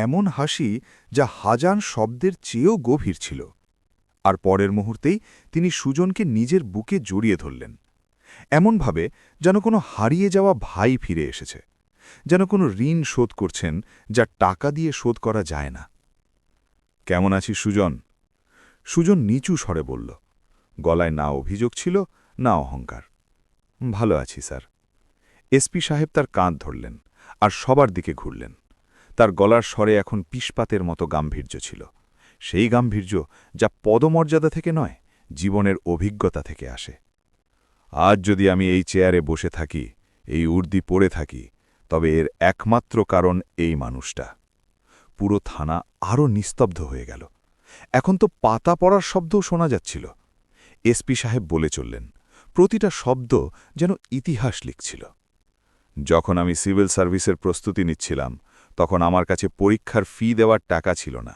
এমন হাসি যা হাজার শব্দের চেয়েও গভীর ছিল। আর পরের মুহূর্তেই তিনি সুজনকে নিজের বুকে জড়িয়ে ধরলেন, এমনভাবে যেন কোনো হারিয়ে যাওয়া ভাই ফিরে এসেছে, যেন কোনো ঋণ শোধ করছেন যা টাকা দিয়ে শোধ করা যায় না। কেমন আছিস সুজন? সুজন নিচু স্বরে বলল, গলায় না অভিযোগ ছিল, না অহংকার। ভালো আছি স্যার। এসপি সাহেব তার কাঁধ ধরলেন আর সবার দিকে ঘুরলেন। তার গলার স্বরে এখন পিসপাতের মতো গাম্ভীর্য ছিল, সেই গাম্ভীর্য যা পদমর্যাদা থেকে নয়, জীবনের অভিজ্ঞতা থেকে আসে। আজ যদি আমি এই চেয়ারে বসে থাকি, এই উর্দি পড়ে থাকি, তবে এর একমাত্র কারণ এই মানুষটা। পুরো থানা আরও নিস্তব্ধ হয়ে গেল। এখন তো পাতা পড়ার শব্দও শোনা যাচ্ছিল। এসপি সাহেব বলে চললেন, প্রতিটা শব্দ যেন ইতিহাস লিখছিল। যখন আমি সিভিল সার্ভিসের প্রস্তুতি নিচ্ছিলাম, তখন আমার কাছে পরীক্ষার ফি দেওয়ার টাকা ছিল না,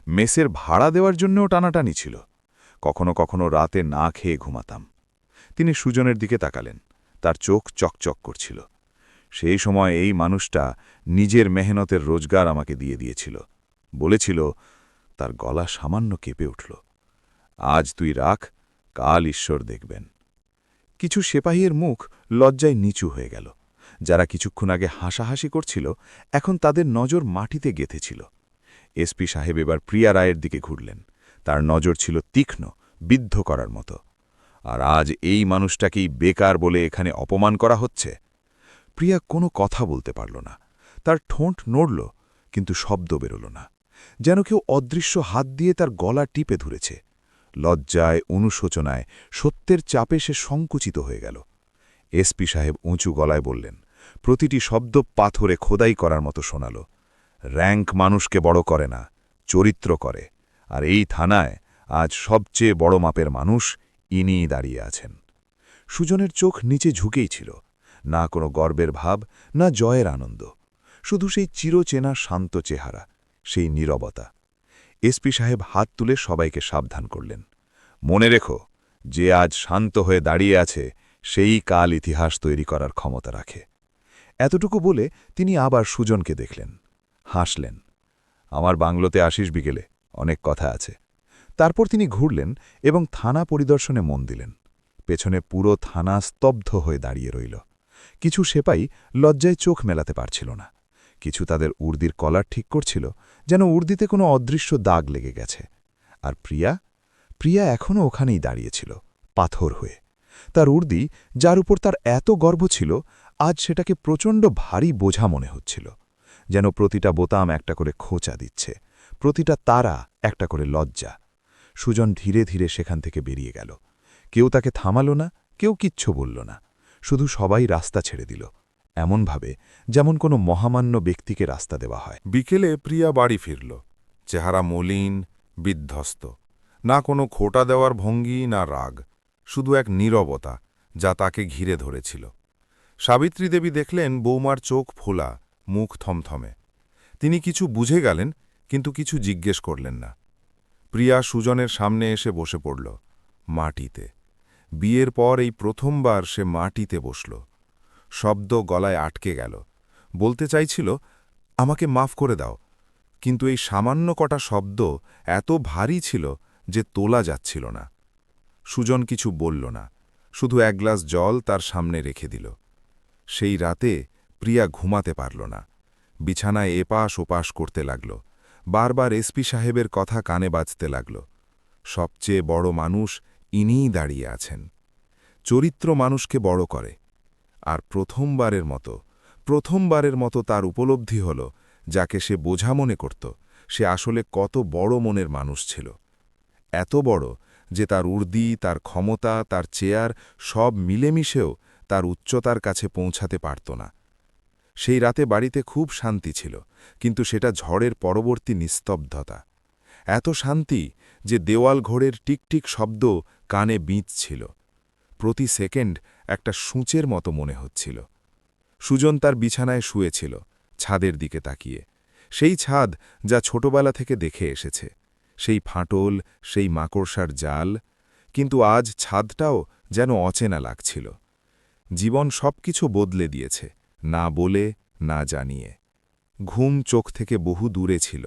মেসের ভাড়া দেওয়ার জন্যও টানাটানি ছিল। কখনো কখনো রাতে না খেয়ে ঘুমাতাম। তিনি সুজনের দিকে তাকালেন, তার চোখ চকচক করছিল। সেই সময় এই মানুষটা নিজের মেহনতের রোজগার আমাকে দিয়ে দিয়েছিল, বলেছিল। তার গলা সামান্য কেঁপে উঠল, আজ তুই রাখ, কাল ঈশ্বর দেখবেন। কিছু সেপাহীর মুখ লজ্জায় নিচু হয়ে গেল। যারা কিছুক্ষণ আগে হাসাহাসি করছিল, এখন তাদের নজর মাটিতে গেঁথেছিল। এসপি সাহেব এবার প্রিয়া রায়ের দিকে ঘুরলেন। তার নজর ছিল তীক্ষ্ণ, বিদ্ধ করার মতো। আর আজ এই মানুষটাকেই বেকার বলে এখানে অপমান করা হচ্ছে। প্রিয়া কোনো কথা বলতে পারল না। তার ঠোঁট নড়ল, কিন্তু শব্দ বেরোল না, যেন কেউ অদৃশ্য হাত দিয়ে তার গলা টিপে ধরেছে। লজ্জায়, অনুশোচনায়, সত্যের চাপে সে সংকুচিত হয়ে গেল। এসপি সাহেব উঁচু গলায় বললেন, প্রতিটি শব্দ পাথরে খোদাই করার মতো শোনাল, র্যাঙ্ক মানুষকে বড় করে না, চরিত্র করে। আর এই থানায় আজ সবচেয়ে বড় মাপের মানুষ ইনিই দাঁড়িয়ে আছেন। সুজনের চোখ নিচে ঝুঁকেই ছিল, না কোনো গর্বের ভাব, না জয়ের আনন্দ, শুধু সেই চিরচেনা শান্ত চেহারা, সেই নীরবতা। এসপি সাহেব হাত তুলে সবাইকে সাবধান করলেন, মনে রেখো, যে আজ শান্ত হয়ে দাঁড়িয়ে আছে সেই কাল ইতিহাস তৈরি করার ক্ষমতা রাখে। এতটুকু বলে তিনি আবার সুজনকে দেখলেন, হাসলেন। আমার বাংলোতে আসিস বিকেলে, অনেক কথা আছে। তারপর তিনি ঘুরলেন এবং থানা পরিদর্শনে মন দিলেন। পেছনে পুরো থানা স্তব্ধ হয়ে দাঁড়িয়ে রইল। কিছু সেপাই লজ্জায় চোখ মেলাতে পারছিল না, কিছু তাদের উর্দির কলার ঠিক করছিল, যেন উর্দিতে কোনো অদৃশ্য দাগ লেগে গেছে। আর প্রিয়া এখনও ওখানেই দাঁড়িয়েছিল, পাথর হয়ে। তার উর্দি, যার উপর তার এত গর্ব ছিল, আজ সেটাকে প্রচণ্ড ভারী বোঝা মনে হচ্ছিল, যেন প্রতিটা বোতাম একটা করে খোঁচা দিচ্ছে, প্রতিটা তারা একটা করে লজ্জা। সুজন ধীরে ধীরে সেখান থেকে বেরিয়ে গেল। কেউ তাকে থামাল না, কেউ কিচ্ছু বলল না, শুধু সবাই রাস্তা ছেড়ে দিল, এমনভাবে যেমন কোনো মহামান্য ব্যক্তিকে রাস্তা দেওয়া হয়। বিকেলে প্রিয়া বাড়ি ফিরল, চেহারা মলিন, বিধ্বস্ত। না কোনো খোটা দেওয়ার ভঙ্গি, না রাগ, শুধু এক নীরবতা যা তাকে ঘিরে ধরেছিল। সাবিত্রী দেবী দেখলেন বৌমার চোখ ফোলা, মুখ থমথমে। তিনি কিছু বুঝে গেলেন, কিন্তু কিছু জিজ্ঞেস করলেন না। প্রিয়া সুজনের সামনে এসে বসে পড়ল, মাটিতে। বিয়ের পর এই প্রথমবার সে মাটিতে বসল। শব্দ গলায় আটকে গেল, বলতে চাইছিল, আমাকে মাফ করে দাও, কিন্তু এই সামান্য কটা শব্দ এত ভারী ছিল যে তোলা যাচ্ছিল না। সুজন কিছু বলল না, শুধু এক গ্লাস জল তার সামনে রেখে দিল। সেই রাতে প্রিয়া ঘুমাতে পারল না, বিছানায় এপাশ ওপাশ করতে লাগল। বারবার এসপি সাহেবের কথা কানে বাজতে লাগল, সবচেয়ে বড় মানুষ ইনিই দাঁড়িয়ে আছেন। চরিত্র মানুষকে বড় করে। আর প্রথমবারের মতো তার উপলব্ধি হল, যাকে সে বোঝা মনে করত, সে আসলে কত বড় মনের মানুষ ছিল। এত বড় যে তার উর্দি, তার ক্ষমতা, তার চেয়ার সব মিলেমিশেও তার উচ্চতার কাছে পৌঁছাতে পারত না। সেই রাতে বাড়িতে খুব শান্তি ছিল, কিন্তু সেটা ঝড়ের পরবর্তী নিস্তব্ধতা। এত শান্তি যে দেওয়াল ঘোড়ের টিকটিক শব্দ কানে বিঁধছিল। প্রতি সেকেন্ড একটা সূঁচের মতো মনে হচ্ছিল। সুজন তার বিছানায় শুয়েছিল, ছাদের দিকে তাকিয়ে। সেই ছাদ যা ছোটবেলা থেকে দেখে এসেছে, সেই ফাটল, সেই মাকড়সার জাল। কিন্তু আজ ছাদটাও যেন অচেনা লাগছিল। জীবন সবকিছু বদলে দিয়েছে, না বলে, না জানিয়ে। ঘুম চোখ থেকে বহু দূরে ছিল।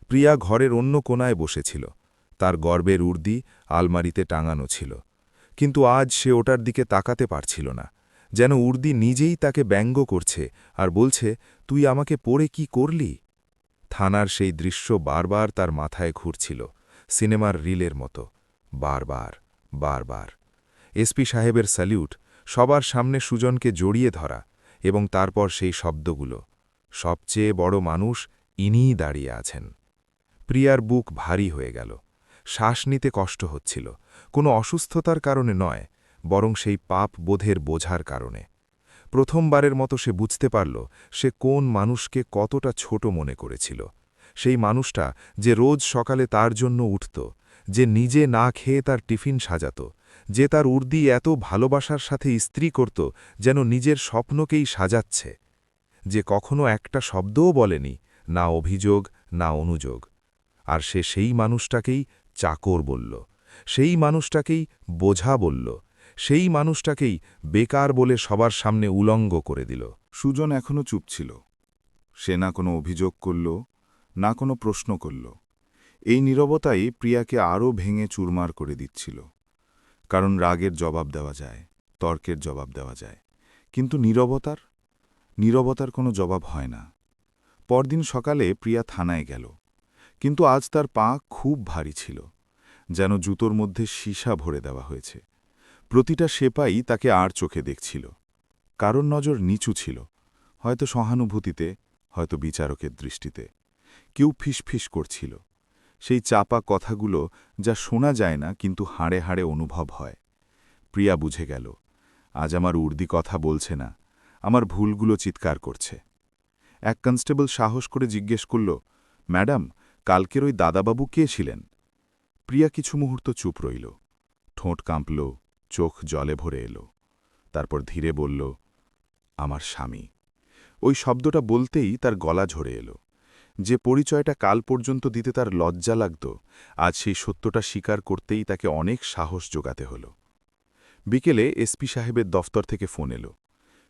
প্রিয়া ঘরের অন্য কোণায় বসেছিল, তার গর্বের উর্দি আলমারিতে টাঙানো ছিল। কিন্তু আজ সে ওটার দিকে তাকাতে পারছিল না, যেন উর্দি নিজেই তাকে ব্যঙ্গ করছে আর বলছে, তুই আমাকে পড়ে কি করলি? থানার সেই দৃশ্য বারবার তার মাথায় ঘুরছিল, সিনেমার রিলের মতো, বারবার। এসপি সাহেবের স্যালিউট, সবার সামনে সুজনকে জড়িয়ে ধরা, এবং তারপর সেই শব্দগুলো, সবচেয়ে বড় মানুষ ইনিই দাঁড়িয়ে আছেন। প্রিয়ার বুক ভারী হয়ে গেল, শ্বাস নিতে কষ্ট হচ্ছিল, কোনো অসুস্থতার কারণে নয়, বরং সেই পাপ বোধের বোঝার কারণে। প্রথমবারের মতো সে বুঝতে পারল সে কোন মানুষকে কতটা ছোট মনে করেছিল। সেই মানুষটা যে রোজ সকালে তার জন্য উঠত, যে নিজে না খেয়ে তার টিফিন সাজাত, যে তার উর্দি এত ভালোবাসার সাথে ইস্ত্রি করত যেন নিজের স্বপ্নকেই সাজাচ্ছে, যে কখনো একটা শব্দও বলেনি, না অভিযোগ, না অনুযোগ। আর সে সেই মানুষটাকেই চাকর বলল, সেই মানুষটাকেই বোঝা বলল, সেই মানুষটাকেই বেকার বলে সবার সামনে উলঙ্গ করে দিল। সুজন এখনও চুপ ছিল। সে না কোনো অভিযোগ করল, না কোনো প্রশ্ন করল। এই নীরবতাই প্রিয়াকে আরও ভেঙে চুরমার করে দিচ্ছিল। কারণ রাগের জবাব দেওয়া যায়, তর্কের জবাব দেওয়া যায়, কিন্তু নীরবতার কোনো জবাব হয় না। পরদিন সকালে প্রিয়া থানায় গেল, কিন্তু আজ তার পা খুব ভারী ছিল, যেন জুতোর মধ্যে সীসা ভরে দেওয়া হয়েছে। প্রতিটা সেপাই তাকে আর চোখে দেখছিল। কারোর নজর নিচু ছিল, হয়তো সহানুভূতিতে, হয়তো বিচারকের দৃষ্টিতে। কেউ ফিসফিস করছিল, সেই চাপা কথাগুলো যা শোনা যায় না কিন্তু হাড়ে হাড়ে অনুভব হয়। প্রিয়া বুঝে গেল, আজ আমার উর্দি কথা বলছে না, আমার ভুলগুলো চিৎকার করছে। এক কনস্টেবল সাহস করে জিজ্ঞেস করল, ম্যাডাম, কালকের ওই দাদাবাবু কে ছিলেন? প্রিয়া কিছু মুহূর্ত চুপ রইল, ঠোঁট কাঁপল, চোখ জলে ভরে এলো। তারপর ধীরে বলল, আমার স্বামী। ওই শব্দটা বলতেই তার গলা ঝরে এলো। যে পরিচয়টা কাল পর্যন্ত দিতে তার লজ্জা লাগত, আজ সেই সত্যটা স্বীকার করতেই তাকে অনেক সাহস জোগাতে হল। বিকেলে এসপি সাহেবের দফতর থেকে ফোন এলো,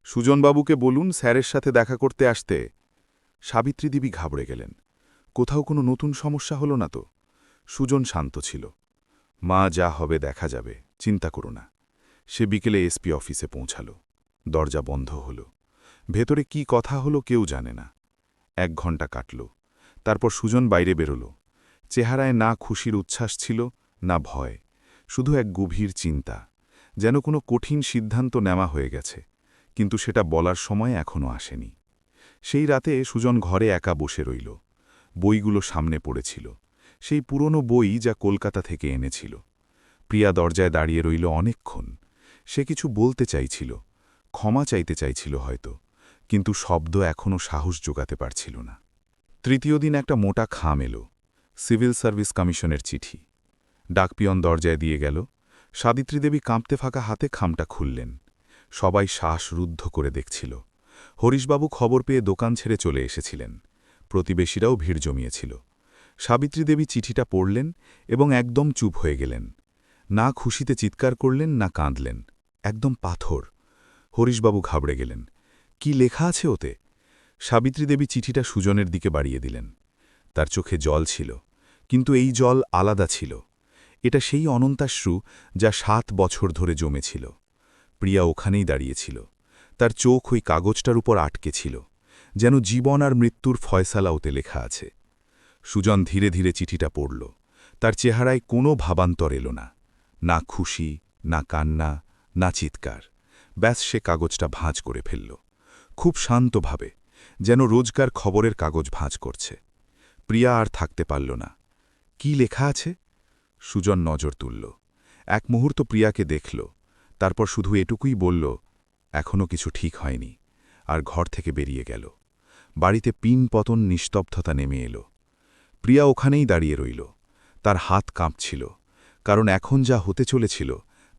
সুজনবাবুকে বলুন স্যারের সাথে দেখা করতে আসতে। সাবিত্রী দেবী ঘাবড়ে গেলেন, কোথাও কোনো নতুন সমস্যা হলো না তো? সুজন শান্ত ছিল, মা যা হবে দেখা যাবে, চিন্তা করো না। সে বিকেলে এসপি অফিসে পৌঁছাল। দরজা বন্ধ হল। ভেতরে কি কথা হলো কেউ জানে না। 1 ঘণ্টা কাটল। তারপর সুজন বাইরে বেরোল। চেহারায় না খুশির উচ্ছ্বাস ছিল, না ভয়, শুধু এক গভীর চিন্তা, যেন কোনো কঠিন সিদ্ধান্ত নেওয়া হয়ে গেছে, কিন্তু সেটা বলার সময় এখনও আসেনি। সেই রাতে সুজন ঘরে একা বসে রইল। বইগুলো সামনে পড়েছিল, সেই পুরনো বই যা কলকাতা থেকে এনেছিল। প্রিয়া দরজায় দাঁড়িয়ে রইল অনেকক্ষণ। সে কিছু বলতে চাইছিল, ক্ষমা চাইতে চাইছিল হয়তো, কিন্তু শব্দ এখনও সাহস জোগাতে পারছিল না। তৃতীয় দিন একটা মোটা খাম এলো, সিভিল সার্ভিস কমিশনের চিঠি। ডাকপিয়ন দরজায় দিয়ে গেল। সাবিত্রী দেবী কাঁপতে ফাঁকা হাতে খামটা খুললেন। সবাই শ্বাস রুদ্ধ করে দেখছিল। হরিশবাবু খবর পেয়ে দোকান ছেড়ে চলে এসেছিলেন। প্রতিবেশীরাও ভিড় জমিয়েছিল। সাবিত্রী দেবী চিঠিটা পড়লেন এবং একদম চুপ হয়ে গেলেন। না খুশিতে চিৎকার করলেন, না কাঁদলেন, একদম পাথর। হরিশবাবু ঘাবড়ে গেলেন, কি লেখা আছে ওতে? সাবিত্রী দেবী চিঠিটা সুজনের দিকে বাড়িয়ে দিলেন। তার চোখে জল ছিল, কিন্তু এই জল আলাদা ছিল। এটা সেই অনন্তাশ্রু যা 7 বছর ধরে জমেছিল। প্রিয়া ওখানেই দাঁড়িয়েছিল, তার চোখ ওই কাগজটার উপর আটকে ছিল, যেন জীবন আর মৃত্যুর ফয়সালা ওতে লেখা আছে। সুজন ধীরে ধীরে চিঠিটা পড়ল। তার চেহারায় কোনো ভাবান্তর এলো না, না খুশি, না কান্না, না চিৎকার। ব্যাস সে কাগজটা ভাঁজ করে ফেলল, খুব শান্তভাবে, যেন রোজকার খবরের কাগজ ভাঁজ করছে। প্রিয়া আর থাকতে পারল না। কি লেখা আছে? সুজন নজর তুলল। এক মুহূর্ত প্রিয়াকে দেখল, তারপর শুধু এটুকুই বলল, এখনও কিছু ঠিক হয়নি, আর ঘর থেকে বেরিয়ে গেল। বাড়িতে পিন পতন নিস্তব্ধতা নেমে এলো। প্রিয়া ওখানেই দাঁড়িয়ে রইল। তার হাত কাঁপছিল, কারণ এখন যা হতে চলেছিল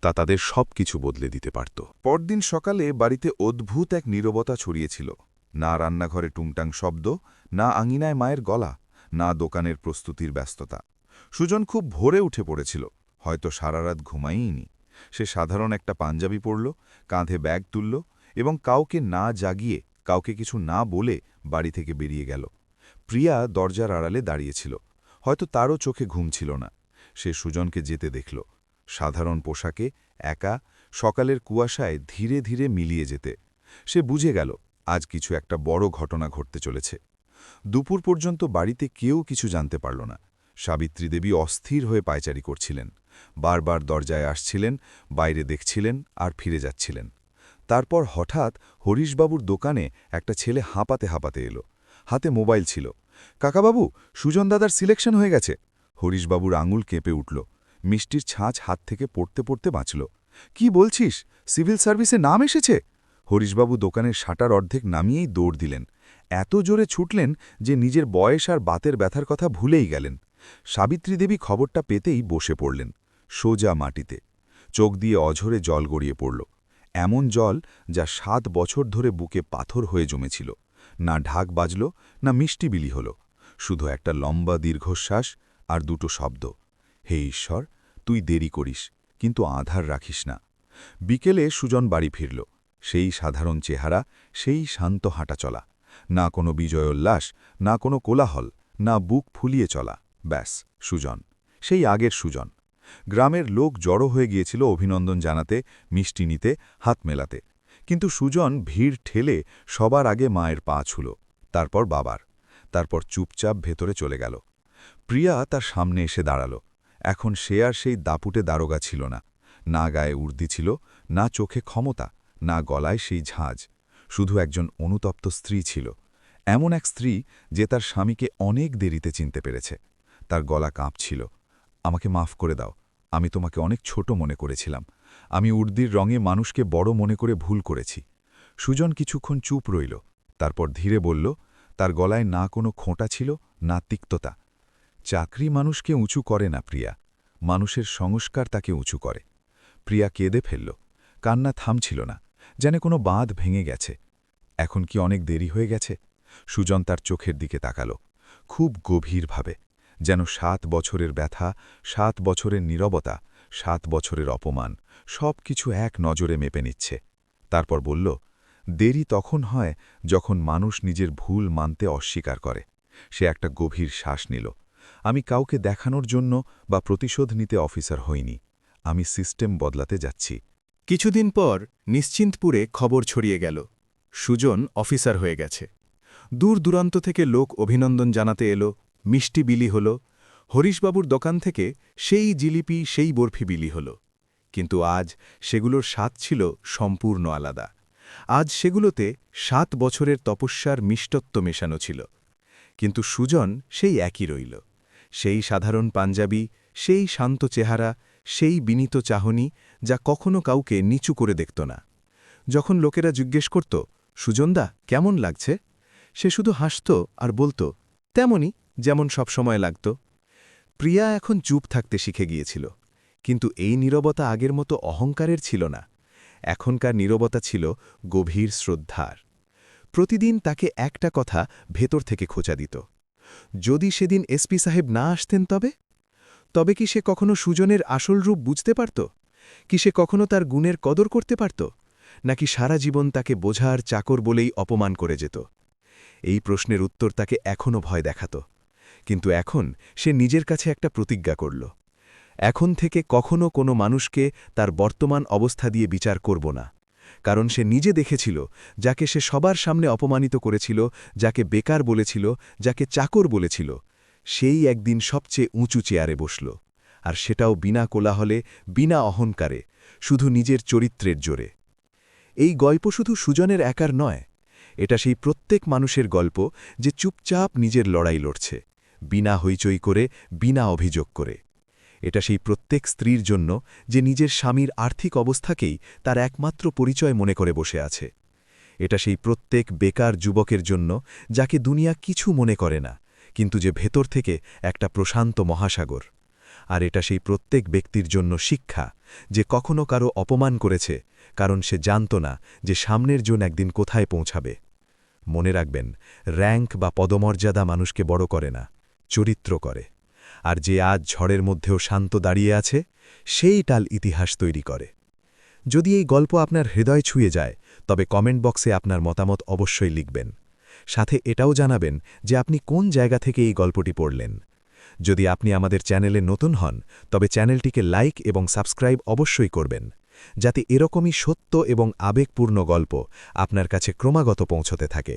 তা তাদের সব কিছু বদলে দিতে পারত। পরদিন সকালে বাড়িতে অদ্ভুত এক নীরবতা ছড়িয়েছিল। না রান্নাঘরে টুংটাং শব্দ, না আঙিনায় মায়ের গলা, না দোকানের প্রস্তুতির ব্যস্ততা। সুজন খুব ভোরে উঠে পড়েছিল, হয়তো সারা রাত ঘুমাইনি। সে সাধারণ একটা পাঞ্জাবি পরল, কাঁধে ব্যাগ তুলল এবং কাউকে না জাগিয়ে, কাউকে কিছু না বলে বাড়ি থেকে বেরিয়ে গেল। প্রিয়া দরজার আড়ালে দাঁড়িয়েছিল, হয়তো তারও চোখে ঘুম ছিল না। সে সুজনকে যেতে দেখল, সাধারণ পোশাকে, একা, সকালের কুয়াশায় ধীরে ধীরে মিলিয়ে যেতে। সে বুঝে গেল আজ কিছু একটা বড় ঘটনা ঘটতে চলেছে। দুপুর পর্যন্ত বাড়িতে কেউ কিছু জানতে পারল না। সাবিত্রী দেবী অস্থির হয়ে পায়চারি করছিলেন, বারবার দরজায় আসছিলেন, বাইরে দেখছিলেন আর ফিরে যাচ্ছিলেন। তারপর হঠাৎ হরিশবাবুর দোকানে একটা ছেলে হাঁপাতে হাঁপাতে এলো, হাতে মোবাইল ছিল। কাকাবাবু, সুজন দাদার সিলেকশন হয়ে গেছে। হরিশবাবুর আঙুল কেঁপে উঠল, মিষ্টির ছাঁচ হাত থেকে পড়তে পড়তে বাঁচল। কি বলছিস, সিভিল সার্ভিসে নাম এসেছে? হরিশবাবু দোকানের শাটার অর্ধেক নামিয়েই দৌড় দিলেন, এত জোরে ছুটলেন যে নিজের বয়স আর বাতের ব্যথার কথা ভুলেই গেলেন। সাবিত্রী দেবী খবরটা পেতেই বসে পড়লেন, সোজা মাটিতে। চোখ দিয়ে অঝরে জল গড়িয়ে পড়ল, এমন জল যা 7 বছর ধরে বুকে পাথর হয়ে জমেছিল। না ঢাক বাজল, না মিষ্টি বিলি হল, শুধু একটা লম্বা দীর্ঘশ্বাস আর দুটো শব্দ, হে ঈশ্বর, তুই দেরি করিস, কিন্তু আধার রাখিস না। বিকেলে সুজন বাড়ি ফিরল, সেই সাধারণ চেহারা, সেই শান্ত হাঁটা চলা, না কোনো বিজয়োল্লাস, না কোনো কোলাহল, না বুক ফুলিয়ে চলা। ব্যাস সুজন, সেই আগের সুজন। গ্রামের লোক জড়ো হয়ে গিয়েছিল অভিনন্দন জানাতে, মিষ্টি নিতে, হাত মেলাতে। কিন্তু সুজন ভিড় ঠেলে সবার আগে মায়ের পা ছুল, তারপর বাবার, তারপর চুপচাপ ভেতরে চলে গেল। প্রিয়া তার সামনে এসে দাঁড়াল। এখন সে আর সেই দাপুটে দারোগা ছিল না, না গায়ে উর্দি ছিল, না চোখে ক্ষমতা, না গলায় সেই ঝাঁজ। শুধু একজন অনুতপ্ত স্ত্রী ছিল, এমন এক স্ত্রী যে তার স্বামীকে অনেক দেরিতে চিনতে পেরেছে। তার গলা কাঁপছিল। আমাকে মাফ করে দাও, আমি তোমাকে অনেক ছোট মনে করেছিলাম। আমি উর্দির রঙে মানুষকে বড় মনে করে ভুল করেছি। সুজন কিছুক্ষণ চুপ রইল, তারপর ধীরে বলল, তার গলায় না কোনো খোঁটা ছিল, না তিক্ততা। চাকরি মানুষকে উঁচু করে না প্রিয়া, মানুষের সংস্কার তাকে উঁচু করে। প্রিয়া কেঁদে ফেলল, কান্না থামছিল না, যেন কোনো বাঁধ ভেঙে গেছে। এখন কি অনেক দেরি হয়ে গেছে? সুজন তার চোখের দিকে তাকাল, খুব গভীরভাবে, যেন 7 বছরের ব্যথা, 7 বছরের নীরবতা, 7 বছরের অপমান সব কিছু এক নজরে মেপে নিচ্ছে। তারপর বলল, দেরি তখন হয় যখন মানুষ নিজের ভুল মানতে অস্বীকার করে। সে একটা গভীর শ্বাস নিল। আমি কাউকে দেখানোর জন্য বা প্রতিশোধ নিতে অফিসার হইনি, আমি সিস্টেম বদলাতে যাচ্ছি। কিছুদিন পর নিশ্চিন্তপুরে খবর ছড়িয়ে গেল, সুজন অফিসার হয়ে গেছে। দূর দূরান্ত থেকে লোক অভিনন্দন জানাতে এলো, মিষ্টি বিলি হল, হরিশবাবুর দোকান থেকে সেই জিলিপি সেই বরফি বিলি হল। কিন্তু আজ সেগুলোর স্বাদ ছিল সম্পূর্ণ আলাদা। আজ সেগুলোতে 7 বছরের তপস্যার মিষ্টত্ব মেশানো ছিল। কিন্তু সুজন সেই একই রইল, সেই সাধারণ পাঞ্জাবি, সেই শান্ত চেহারা, সেই বিনীত চাহনি যা কখনো কাউকে নিচু করে দেখত না। যখন লোকেরা জিজ্ঞেস করত, সুজনদা কেমন লাগছে, সে শুধু হাসত আর বলত, তেমনই, যেমন সবসময় লাগত। প্রিয়া এখন চুপ থাকতে শিখে গিয়েছিল, কিন্তু এই নীরবতা আগের মতো অহংকারের ছিল না। এখনকার নীরবতা ছিল গভীর শ্রদ্ধার। প্রতিদিন তাকে একটা কথা ভেতর থেকে খোঁচা দিত, যদি সেদিন এসপি সাহেব না আসতেন তবে কি সে কখনো সুজনের আসল রূপ বুঝতে পারত? কি সে কখনো তার গুণের কদর করতে পারত, নাকি সারা জীবন তাকে বোঝার চাকর বলেই অপমান করে যেত? এই প্রশ্নের উত্তর তাকে এখনও ভয় দেখাত। কিন্তু এখন সে নিজের কাছে একটা প্রতিজ্ঞা করল, এখন থেকে কখনো কোনো মানুষকে তার বর্তমান অবস্থা দিয়ে বিচার করব না। কারণ সে নিজে দেখেছিল, যাকে সে সবার সামনে অপমানিত করেছিল, যাকে বেকার বলেছিল, যাকে চাকর বলেছিল, সেই একদিন সবচেয়ে উঁচু চেয়ারে বসল, আর সেটাও বিনা কোলাহলে, বিনা অহংকারে, শুধু নিজের চরিত্রের জোরে। এই গল্প শুধু সুজনের একার নয়, এটা সেই প্রত্যেক মানুষের গল্প যে চুপচাপ নিজের লড়াই লড়ছে, বিনা হইচই করে, বিনা অভিযোগ করে। এটা সেই প্রত্যেক স্ত্রীর জন্য যে নিজের স্বামীর আর্থিক অবস্থাকেই তার একমাত্র পরিচয় মনে করে বসে আছে। এটা সেই প্রত্যেক বেকার যুবকের জন্য যাকে দুনিয়া কিছু মনে করে না, কিন্তু যে ভেতর থেকে একটা প্রশান্ত মহাসাগর। আর এটা সেই প্রত্যেক ব্যক্তির জন্য শিক্ষা, যে কখনো কারো অপমান করেছে, কারণ সে জানত না যে সামনের জন একদিন কোথায় পৌঁছাবে। মনে রাখবেন, র্যাঙ্ক বা পদমর্যাদা মানুষকে বড় করে না, চরিত্র করে। আর যে আজ ঝড়ের মধ্যেও শান্ত দাঁড়িয়ে আছে, সেই টাল ইতিহাস তৈরি করে। যদি এই গল্প আপনার হৃদয় ছুঁয়ে যায়, তবে কমেন্ট বক্সে আপনার মতামত অবশ্যই লিখবেন। সাথে এটাও জানাবেন যে আপনি কোন জায়গা থেকে এই গল্পটি পড়লেন। যদি আপনি আমাদের চ্যানেলে নতুন হন, তবে চ্যানেলটিকে লাইক এবং সাবস্ক্রাইব অবশ্যই করবেন, যাতে এরকমই সত্য এবং আবেগপূর্ণ গল্প আপনার কাছে ক্রমাগত পৌঁছতে থাকে।